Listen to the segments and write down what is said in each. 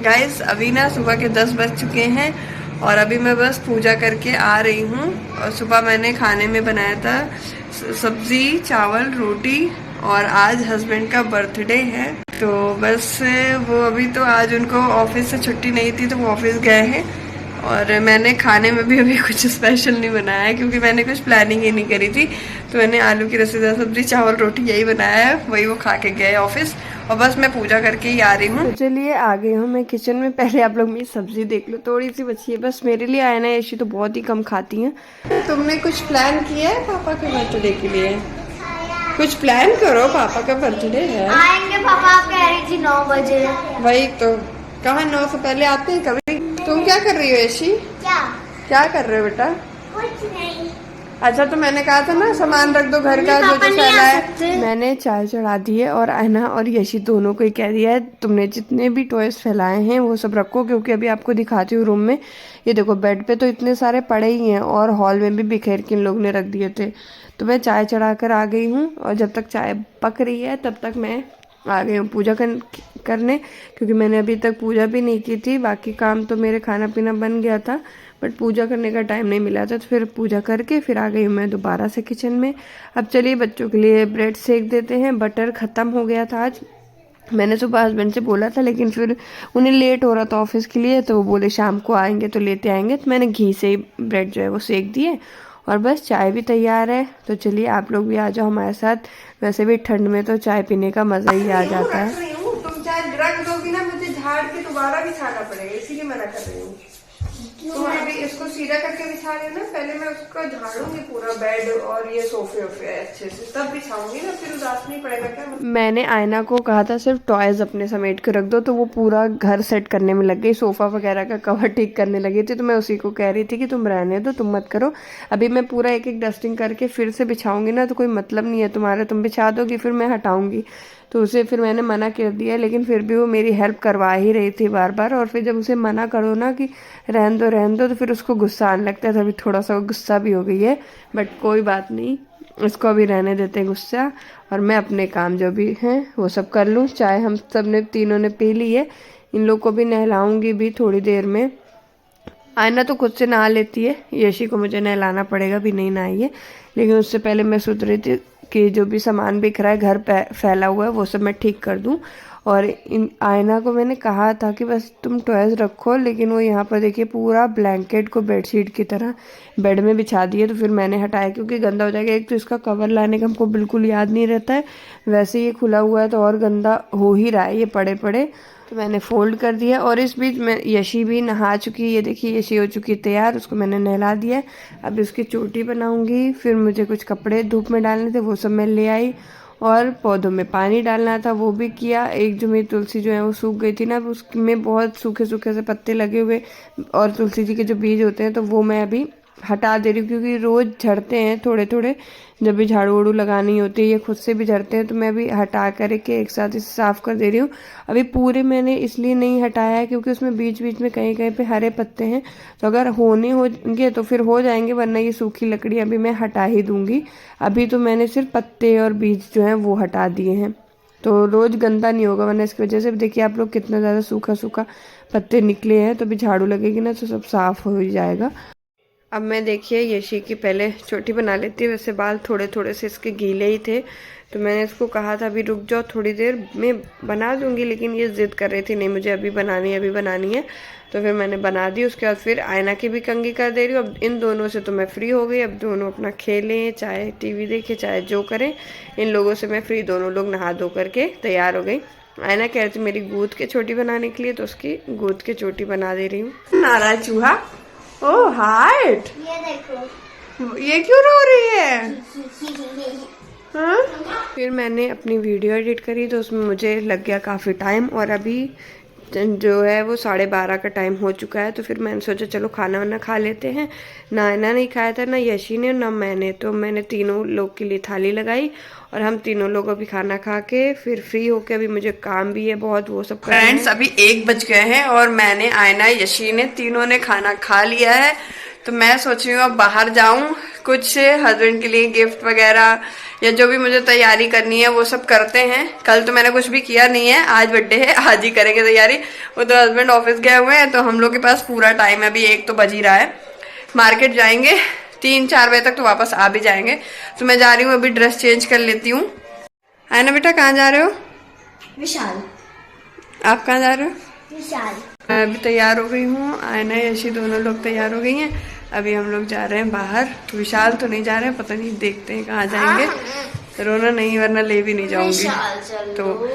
Guys अभी ना सुबह के 10 बज चुके हैं और अभी मैं बस पूजा करके आ रही हूँ। और सुबह मैंने खाने में बनाया था सब्जी, चावल, रोटी। और आज हस्बैंड का बर्थडे है तो बस वो अभी तो आज उनको ऑफिस से छुट्टी नहीं थी तो वो ऑफिस गए हैं। और मैंने खाने में भी अभी कुछ स्पेशल नहीं बनाया है क्योंकि मैंने कुछ प्लानिंग ही नहीं करी थी। तो मैंने आलू की रसीदार सब्जी, चावल, रोटी यही बनाया है, वही वो खा के गए ऑफिस। और बस मैं पूजा करके ही आ रही हूँ। तो चलिए आ गई हूँ मैं किचन में। पहले आप लोग मेरी सब्जी देख लो, थोड़ी सी बची है बस मेरे लिए। आया ना ऐसी तो बहुत ही कम खाती हैं। तुमने कुछ प्लान किया है पापा के बर्थडे के लिए? कुछ प्लान करो, पापा का बर्थडे है। आएंगे पापा, आप कह रही थी 9 बजे। वही तो, कहाँ 9 से पहले आते हैं कभी? तुम क्या कर रही हो ऐशी? क्या कर रहे हो बेटा? कुछ नहीं। अच्छा तो मैंने कहा था ना सामान रख दो घर का जो जो फैला है। मैंने चाय चढ़ा दी है और आयना और यशी दोनों को ही कह दिया है तुमने जितने भी टॉयज फैलाए हैं वो सब रखो, क्योंकि अभी आपको दिखाती हूँ रूम में। ये देखो बेड पे तो इतने सारे पड़े ही हैं और हॉल में भी बिखेर के इन लोग ने रख दिए थे। तो मैं चाय चढ़ा कर आ गई हूँ और जब तक चाय पक रही है तब तक मैं आ गई हूँ पूजा करने, क्योंकि मैंने अभी तक पूजा भी नहीं की थी। बाकी काम तो मेरे खाना पीना बन गया था बट पूजा करने का टाइम नहीं मिला था, तो फिर पूजा करके फिर आ गई हूँ मैं दोबारा से किचन में। अब चलिए बच्चों के लिए ब्रेड सेक देते हैं। बटर ख़त्म हो गया था आज। मैंने सुबह हस्बैंड से बोला था लेकिन फिर उन्हें लेट हो रहा था ऑफिस के लिए, तो वो बोले शाम को आएंगे तो लेते आएंगे। तो मैंने घी से ही ब्रेड जो है वो सेक दिए और बस चाय भी तैयार है। तो चलिए आप लोग भी आ जाओ हमारे साथ। वैसे भी ठंड में तो चाय पीने का मज़ा ही आ जाता है। तुम चाय रख दोगी ना, मुझे झाड़ के दोबारा बिछाना पड़ेगा, इसीलिए मना कर रही हूँ। तो अभी इसको सीधा करके बिछा रही हूँ ना, पहले मैं उसका झाड़ूंगी पूरा बेड और ये सोफे वोफे अच्छे से तब बिछाऊंगी ना, फिर उदास नहीं पड़ेगा क्या। मैंने आयना को कहा था सिर्फ टॉयज अपने समेट के रख दो, तो वो पूरा घर सेट करने में लग गई, सोफा वगैरह का कवर ठीक करने लगी थी। तो मैं उसी को कह रही थी कि तुम रहने दो, तुम मत करो। अभी मैं पूरा एक एक डस्टिंग करके फिर से बिछाऊंगी ना तो कोई मतलब नहीं है तुम्हारा, तुम बिछा दोगी फिर मैं हटाऊंगी। तो उसे फिर मैंने मना कर दिया, लेकिन फिर भी वो मेरी हेल्प करवा ही रही थी बार बार। और फिर जब उसे मना करो ना कि रहने दो तो फिर उसको गुस्सा आने लगता है। तो अभी थोड़ा सा गुस्सा भी हो गई है बट कोई बात नहीं, इसको अभी रहने देते हैं गुस्सा। और मैं अपने काम जो भी हैं वो सब कर लूँ। चाय हम सब ने तीनों ने पी ली है, इन लोग को भी नहलाऊंगी भी थोड़ी देर में। आयना तो खुद से नहा लेती है, यशी को मुझे नहलाना पड़ेगा, भी नहीं नहाई है। लेकिन उससे पहले मैं सोच रही थी कि जो भी सामान बिखरा है घर पे फैला हुआ है वो सब मैं ठीक कर दूं। और इन आयना को मैंने कहा था कि बस तुम टॉयज रखो, लेकिन वो यहाँ पर देखिए पूरा ब्लैंकेट को बेडशीट की तरह बेड में बिछा दिए। तो फिर मैंने हटाया क्योंकि गंदा हो जाएगा। एक तो इसका कवर लाने का हमको बिल्कुल याद नहीं रहता है, वैसे ये खुला हुआ है तो और गंदा हो ही रहा है ये पड़े पड़े। तो मैंने फोल्ड कर दिया और इस बीच में यशी भी नहा चुकी है। ये देखिए यशी हो चुकी है तैयार, उसको मैंने नहला दिया है। अब इसकी चोटी बनाऊंगी, फिर मुझे कुछ कपड़े धूप में डालने थे वो सब मैं ले आई और पौधों में पानी डालना था वो भी किया। एक जो मेरी तुलसी जो है वो सूख गई थी ना, उसमें बहुत सूखे सूखे से पत्ते लगे हुए और तुलसी जी के जो बीज होते हैं तो वो मैं अभी हटा दे रही हूँ, क्योंकि रोज़ झड़ते हैं थोड़े थोड़े। जब भी झाड़ू वाड़ू लगानी होती है ये खुद से भी झड़ते हैं, तो मैं अभी हटा करके एक साथ इसे साफ़ कर दे रही हूँ। अभी पूरे मैंने इसलिए नहीं हटाया है क्योंकि उसमें बीच बीच में कहीं कहीं पे हरे पत्ते हैं, तो अगर होंगे तो फिर हो जाएंगे, वरना ये सूखी लकड़ी अभी मैं हटा ही दूंगी। अभी तो मैंने सिर्फ पत्ते और बीज जो हैं वो हटा दिए हैं, तो रोज़ गंदा नहीं होगा। वरना इसकी वजह से देखिए आप लोग कितना ज़्यादा सूखा सूखा पत्ते निकले हैं, तो अभी झाड़ू लगेगी ना तो सब साफ़ हो ही जाएगा। अब मैं देखिए यशी की पहले चोटी बना लेती है। वैसे बाल थोड़े थोड़े से इसके गीले ही थे, तो मैंने इसको कहा था अभी रुक जाओ थोड़ी देर में बना दूंगी, लेकिन ये ज़िद कर रही थी नहीं मुझे अभी बनानी है अभी बनानी है। तो फिर मैंने बना दी। उसके बाद फिर आयना की भी कंघी कर दे रही हूँ। अब इन दोनों से तो मैं फ्री हो गई, अब दोनों अपना खेलें चाहे टीवी देखें चाहे जो करें, इन लोगों से मैं फ्री। दोनों लोग नहा धो करके तैयार हो गई। आयना कह रही थी मेरी गूंद के चोटी बनाने के लिए, तो उसकी गूंद के चोटी बना दे रही हूँ। नारा चूहा, ओह हार्ट, ये देखो ये क्यों रो रही है? हाँ? फिर मैंने अपनी वीडियो एडिट करी तो उसमें मुझे लग गया काफ़ी टाइम, और अभी जो है वो 12:30 का टाइम हो चुका है। तो फिर मैंने सोचा चलो खाना वाना खा लेते हैं। ना आयना नहीं खाया था, ना यशी ने, ना मैंने। तो मैंने तीनों लोग के लिए थाली लगाई और हम तीनों लोग अभी खाना खा के फिर फ्री होके, अभी मुझे काम भी है बहुत वो सब करना है। फ्रेंड्स अभी 1 बज गए हैं और मैंने, आयना, यशी ने, तीनों ने खाना खा लिया है। तो मैं सोच रही हूँ अब बाहर जाऊँ कुछ हस्बैंड के लिए गिफ्ट वगैरह या जो भी मुझे तैयारी करनी है वो सब करते हैं। कल तो मैंने कुछ भी किया नहीं है, आज बर्थडे है, आज ही करेंगे तैयारी। वो तो हस्बैंड ऑफिस गए हुए हैं तो हम लोग के पास पूरा टाइम है, अभी 1 तो बज ही रहा है। मार्केट जाएंगे 3-4 बजे तक तो वापस आ भी जाएंगे। तो मैं जा रही हूँ अभी, ड्रेस चेंज कर लेती हूँ। है ना बेटा, कहाँ जा रहे हो? विशाल। आप कहाँ जा रहे हो? विशाल। मैं अभी तैयार हो गई हूँ, आयना यशी दोनों लोग तैयार हो गई हैं। अभी हम लोग जा रहे हैं बाहर। विशाल तो नहीं जा रहे हैं, पता नहीं, देखते हैं कहाँ जाएंगे। रोना नहीं, वरना ले भी नहीं जाऊंगी। तो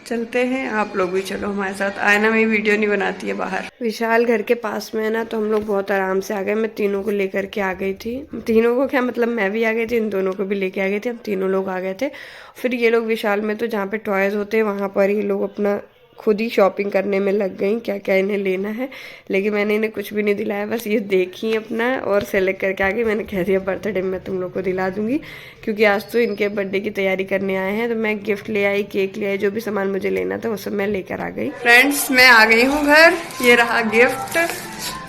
चलते हैं, आप लोग भी चलो हमारे साथ। आयना में वीडियो नहीं बनाती है बाहर। विशाल घर के पास में है ना, तो हम लोग बहुत आराम से आ गए। मैं तीनों को लेकर के आ गई थी। तीनों को क्या मतलब, मैं भी आ गई थी, इन दोनों को भी लेके आ गई थी। हम तीनों लोग आ गए थे। फिर ये लोग विशाल में तो जहाँ पे टॉयज होते हैं वहाँ पर ये लोग अपना खुद ही शॉपिंग करने में लग गई, क्या क्या इन्हें लेना है। लेकिन मैंने इन्हें कुछ भी नहीं दिलाया, बस ये देखी अपना और सेलेक्ट करके आ गई। मैंने कह दिया बर्थडे में तुम लोग को दिला दूंगी, क्योंकि आज तो इनके बर्थडे की तैयारी करने आए हैं। तो मैं गिफ्ट ले आई, केक ले आई, जो भी सामान मुझे लेना था वो सब मैं लेकर आ गई। फ्रेंड्स, मैं आ गई हूँ घर, ये रहा गिफ्ट।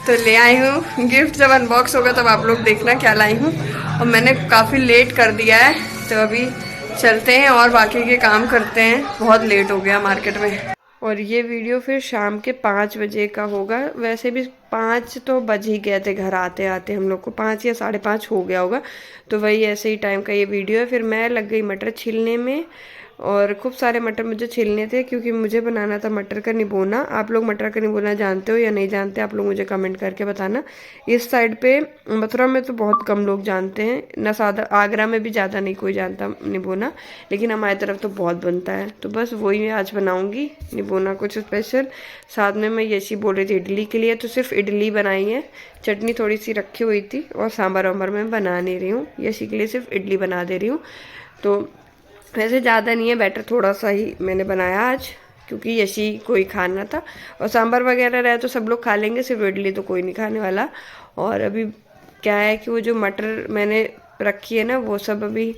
तो ले आई हूँ गिफ्ट, जब अनबॉक्स होगा तब आप लोग देखना क्या लाई हूँ। और मैंने काफ़ी लेट कर दिया है, तो अभी चलते हैं और बाकी के काम करते हैं। बहुत लेट हो गया मार्केट में। और ये वीडियो फिर शाम के 5 बजे का होगा। वैसे भी 5 तो बज ही गए थे घर आते आते, हम लोग को 5 या 5:30 हो गया होगा। तो वही ऐसे ही टाइम का ये वीडियो है। फिर मैं लग गई मटर छीलने में, और खूब सारे मटर मुझे छीलने थे, क्योंकि मुझे बनाना था मटर का निबोना। आप लोग मटर का निबोना जानते हो या नहीं जानते, आप लोग मुझे कमेंट करके बताना। इस साइड पे मथुरा में तो बहुत कम लोग जानते हैं, न सादा आगरा में भी ज़्यादा नहीं कोई जानता निबोना, लेकिन हमारी तरफ तो बहुत बनता है। तो बस वही आज बनाऊंगी निबोना, कुछ स्पेशल। साथ में मैं यशी बोल रही थी इडली के लिए, तो सिर्फ इडली बनाई है। चटनी थोड़ी सी रखी हुई थी और सांभर वाम्बर मैं बना नहीं रही हूँ। यशी के लिए सिर्फ इडली बना दे रही हूँ। तो वैसे ज़्यादा नहीं है, बैटर थोड़ा सा ही मैंने बनाया आज, क्योंकि यशी कोई खाना था। और सांभर वगैरह रहे तो सब लोग खा लेंगे, सिर्फ इडली तो कोई नहीं खाने वाला। और अभी क्या है कि वो जो मटर मैंने रखी है ना, वो सब अभी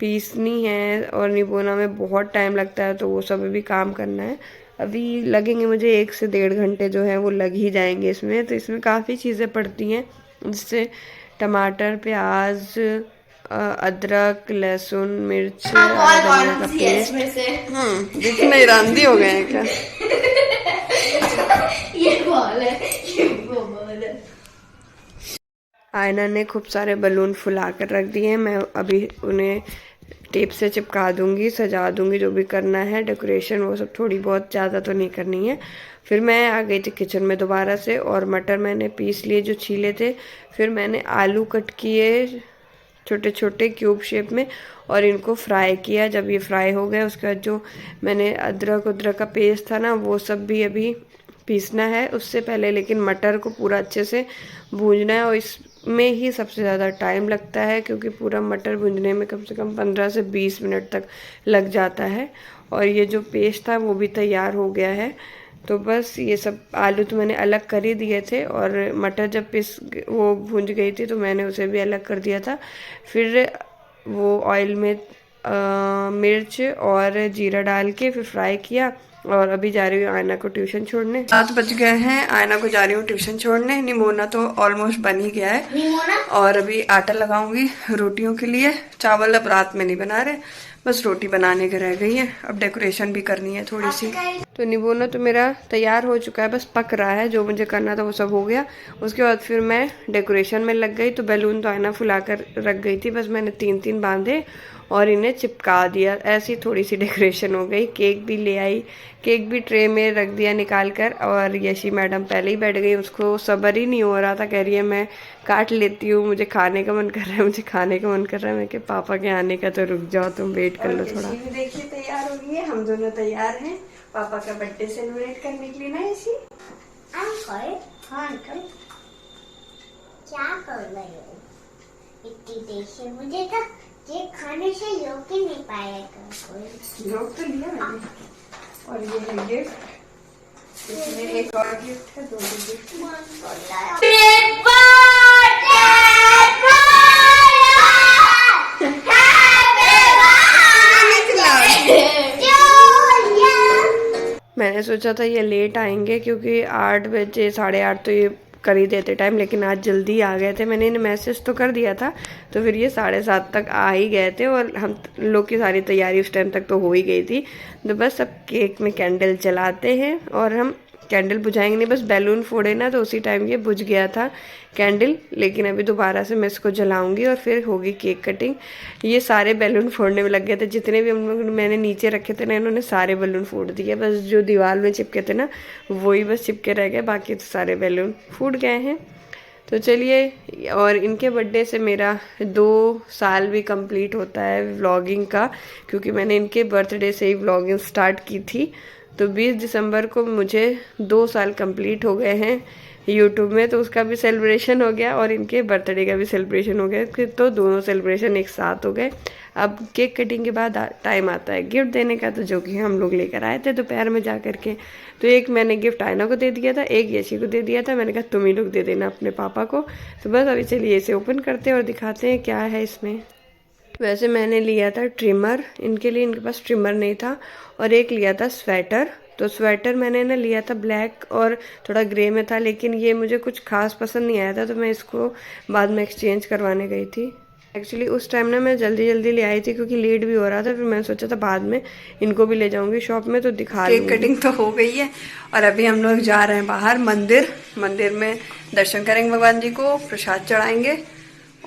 पीसनी है। और निबोना में बहुत टाइम लगता है, तो वो सब अभी काम करना है। अभी लगेंगे मुझे 1 से 1.5 घंटे जो है वो लग ही जाएंगे इसमें। तो इसमें काफ़ी चीज़ें पड़ती हैं, जिससे टमाटर, प्याज, अदरक, लहसुन, मिर्च, धनिया का पेस्ट। दिखने ही रांधी हो गए हैं क्या? ये बॉल है, ये वो बॉल है। आयना ने खूब सारे बलून फुला कर रख दिए हैं। मैं अभी उन्हें टेप से चिपका दूंगी, सजा दूंगी, जो भी करना है डेकोरेशन वो सब, थोड़ी बहुत, ज़्यादा तो नहीं करनी है। फिर मैं आ गई थी किचन में दोबारा से, और मटर मैंने पीस लिए जो छीले थे। फिर मैंने आलू कट किए छोटे छोटे क्यूब शेप में, और इनको फ्राई किया। जब ये फ्राई हो गया, उसके बाद जो मैंने अदरक का पेस्ट था ना, वो सब भी अभी पीसना है उससे पहले। लेकिन मटर को पूरा अच्छे से भूनना है, और इसमें ही सबसे ज़्यादा टाइम लगता है, क्योंकि पूरा मटर भूनने में कम से कम 15 से 20 मिनट तक लग जाता है। और ये जो पेस्ट था वो भी तैयार हो गया है। तो बस ये सब, आलू तो मैंने अलग कर ही दिए थे, और मटर जब वो भूंज गई थी तो मैंने उसे भी अलग कर दिया था। फिर वो ऑयल में मिर्च और जीरा डाल के फिर फ्राई किया। और अभी जा रही हूँ आयना को ट्यूशन छोड़ने। 7 बज गए हैं, आयना को जा रही हूँ ट्यूशन छोड़ने। निमोना तो ऑलमोस्ट बन ही गया है, और अभी आटा लगाऊंगी रोटियों के लिए। चावल अब रात में नहीं बना रहे, बस रोटी बनाने के रह गई है। अब डेकोरेशन भी करनी है थोड़ी सी। तो निबोना तो मेरा तैयार हो चुका है, बस पक रहा है। जो मुझे करना था वो सब हो गया। उसके बाद फिर मैं डेकोरेशन में लग गई। तो बैलून तो आयना फुला कर रख गई थी, बस मैंने 3-3 बांधे और इन्हें चिपका दिया। ऐसी थोड़ी सी डेकोरेशन हो गई। केक भी ले आई, केक भी ट्रे में रख दिया निकाल कर। और यशी मैडम पहले ही बैठ गई, उसको सब्र ही नहीं हो रहा था। कह रही है मैं काट लेती हूँ, मुझे खाने का मन कर रहा है, मुझे खाने का मन कर रहा है। मैं क्या, पापा के आने का तो रुक जाओ, तुम वेट कर लो थोड़ा। देखिए तैयार हो गई है, हम दोनों तैयार हैं पापा का बर्थडे सेलिब्रेट करने के लिए ना। यशी अंकल क्या कर रहे हो इतनी देर से? मुझे तो ये खाने से रोक ही नहीं पाएगा कोई। रोक तो लिया मैंने। और ये है गिफ्ट, इसमें एक और गिफ्ट है, 2 गिफ्ट। मैंने सोचा था ये लेट आएंगे, क्योंकि 8 बजे 8:30 तो ये कर ही देते टाइम, लेकिन आज जल्दी आ गए थे। मैंने इन्हें मैसेज तो कर दिया था, तो फिर ये 7:30 तक आ ही गए थे और हम लोग की सारी तैयारी उस टाइम तक तो हो ही गई थी। तो बस अब केक में कैंडल जलाते हैं और हम कैंडल बुझाएंगे नहीं, बस बैलून फोड़े ना तो उसी टाइम ये बुझ गया था कैंडल, लेकिन अभी दोबारा से मैं इसको जलाऊंगी और फिर होगी केक कटिंग। ये सारे बैलून फोड़ने में लग गए थे, जितने भी हम लोग मैंने नीचे रखे थे ना, इन्होंने सारे बैलून फोड़ दिए। बस जो दीवार में चिपके थे ना वही बस चिपके रह गए, बाकी तो सारे बैलून फूट गए हैं। तो चलिए, और इनके बर्थडे से मेरा 2 साल भी कंप्लीट होता है व्लॉगिंग का, क्योंकि मैंने इनके बर्थडे से ही व्लॉगिंग स्टार्ट की थी। तो 20 दिसंबर को मुझे 2 साल कंप्लीट हो गए हैं यूट्यूब में, तो उसका भी सेलिब्रेशन हो गया और इनके बर्थडे का भी सेलिब्रेशन हो गया, फिर तो दोनों सेलिब्रेशन एक साथ हो गए। अब केक कटिंग के बाद टाइम आता है गिफ्ट देने का, तो जो कि हम लोग लेकर आए थे दोपहर में जा करके। तो एक मैंने गिफ्ट आयना को दे दिया था, एक यशी को दे दिया था। मैंने कहा तुम ही लोग दे देना अपने पापा को। तो बस अभी चलिए इसे ओपन करते हैं और दिखाते हैं क्या है इसमें। वैसे मैंने लिया था ट्रिमर इनके लिए, इनके पास ट्रिमर नहीं था, और एक लिया था स्वेटर। तो स्वेटर मैंने ना लिया था ब्लैक और थोड़ा ग्रे में था, लेकिन ये मुझे कुछ खास पसंद नहीं आया था, तो मैं इसको बाद में एक्सचेंज करवाने गई थी। एक्चुअली उस टाइम ना मैं जल्दी जल्दी ले आई थी क्योंकि लेट भी हो रहा था, फिर मैंने सोचा था बाद में इनको भी ले जाऊंगी शॉप में तो दिखा केक कटिंग तो हो गई है और अभी हम लोग जा रहे हैं बाहर मंदिर में दर्शन करेंगे भगवान जी को, प्रसाद चढ़ाएंगे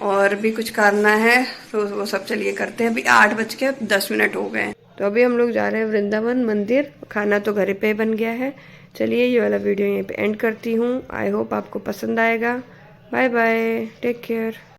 और भी कुछ करना है, तो वो सब चलिए करते हैं। अभी 8:10 हो गए हैं, तो अभी हम लोग जा रहे हैं वृंदावन मंदिर। खाना तो घर पे बन गया है। चलिए ये वाला वीडियो यहीं पे एंड करती हूँ। आई होप आपको पसंद आएगा। Bye bye, take care.